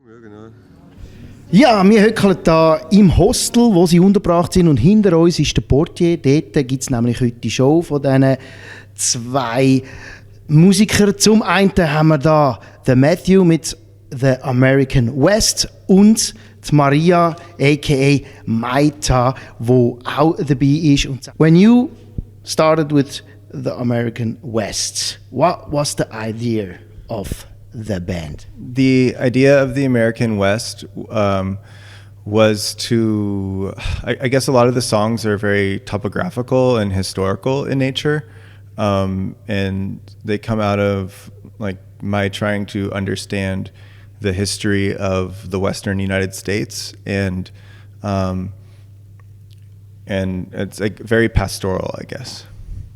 Ja, genau. Ja, wir hockeln hier im Hostel, wo sie untergebracht sind, und hinter uns ist der Portier. Dort gibt es nämlich heute die Show von diesen zwei Musikern. Zum einen haben wir da den Matthew mit The American West und die Maria, a.k.a. Maita, wo auch dabei ist. Und when you started with The American West, what was the idea of the band? The idea of the American West was to, I guess a lot of the songs are very topographical and historical in nature, and they come out of like my trying to understand the history of the Western United States, and it's like very pastoral, I guess.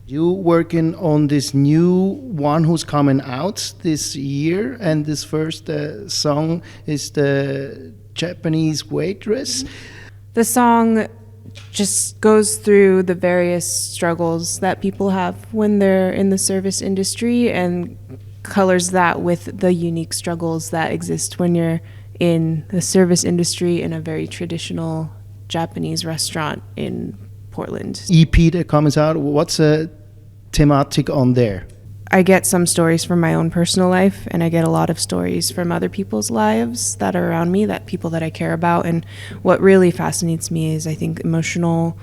You working on this new one who's coming out this year, and this first song is the Japanese Waitress. The song just goes through the various struggles that people have when they're in the service industry and colors that with the unique struggles that exist when you're in the service industry in a very traditional Japanese restaurant in Portland. EP that comes out, what's a thematic on there? I get some stories from my own personal life, and I get a lot of stories from other people's lives that are around me, that people that I care about. And what really fascinates me is, I think, emotional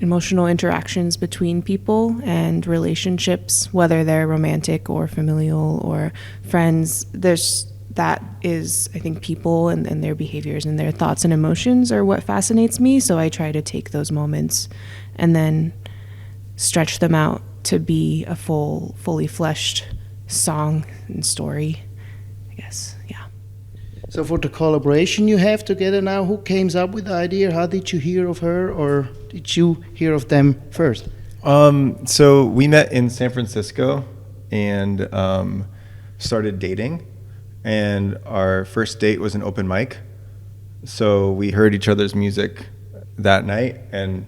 interactions between people and relationships, whether they're romantic or familial or friends. That is, I think, people and their behaviors and their thoughts and emotions are what fascinates me. So I try to take those moments and then stretch them out to be a fully fleshed song and story, I guess. Yeah. So for the collaboration you have together now, who came up with the idea? How did you hear of her, or did you hear of them first? So we met in San Francisco and started dating, and our first date was an open mic. So we heard each other's music that night, and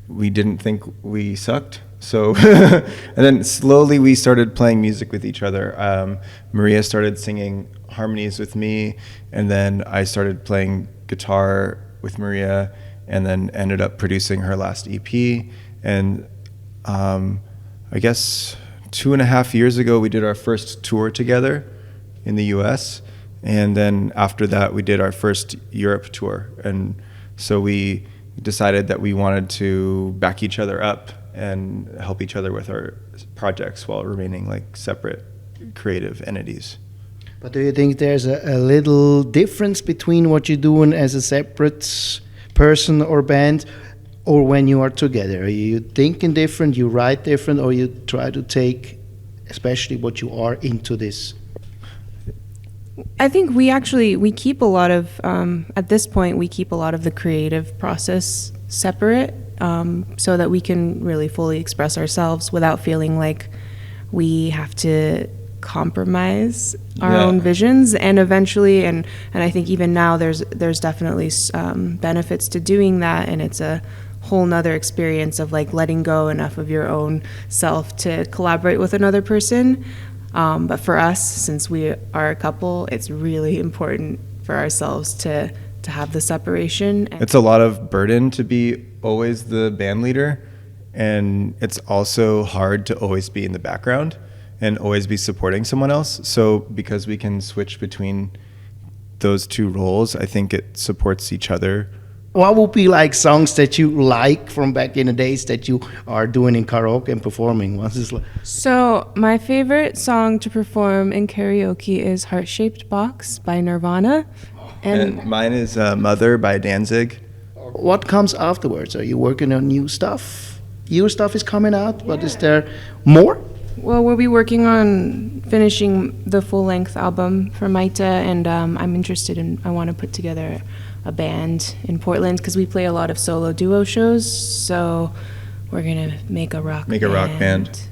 we didn't think we sucked. So, and then slowly we started playing music with each other. Maria started singing harmonies with me, and then I started playing guitar with Maria, and then ended up producing her last EP. And I guess 2.5 years ago, we did our first tour together in the US. And then after that, we did our first Europe tour. And so we decided that we wanted to back each other up and help each other with our projects while remaining like separate creative entities. But do you think there's a little difference between what you're doing as a separate person or band, or when you are together? Are you thinking different, you write different, or you try to take especially what you are into this? I think we keep a lot of, at this point, we keep a lot of the creative process separate, so that we can really fully express ourselves without feeling like we have to compromise our own visions. And eventually, and I think even now there's definitely benefits to doing that, and it's a whole nother experience of like letting go enough of your own self to collaborate with another person. But for us, since we are a couple, it's really important for ourselves to have the separation. It's a lot of burden to be always the band leader, and it's also hard to always be in the background and always be supporting someone else. So because we can switch between those two roles, I think it supports each other. What would be like songs that you like from back in the days that you are doing in karaoke and performing? So my favorite song to perform in karaoke is Heart Shaped Box by Nirvana. And mine is Mother by Danzig. What comes afterwards? Are you working on new stuff? Your stuff is coming out, but is there more? Well, we'll be working on finishing the full-length album for Maita, and I'm interested I want to put together a band in Portland because we play a lot of solo duo shows, so we're going to make a rock band.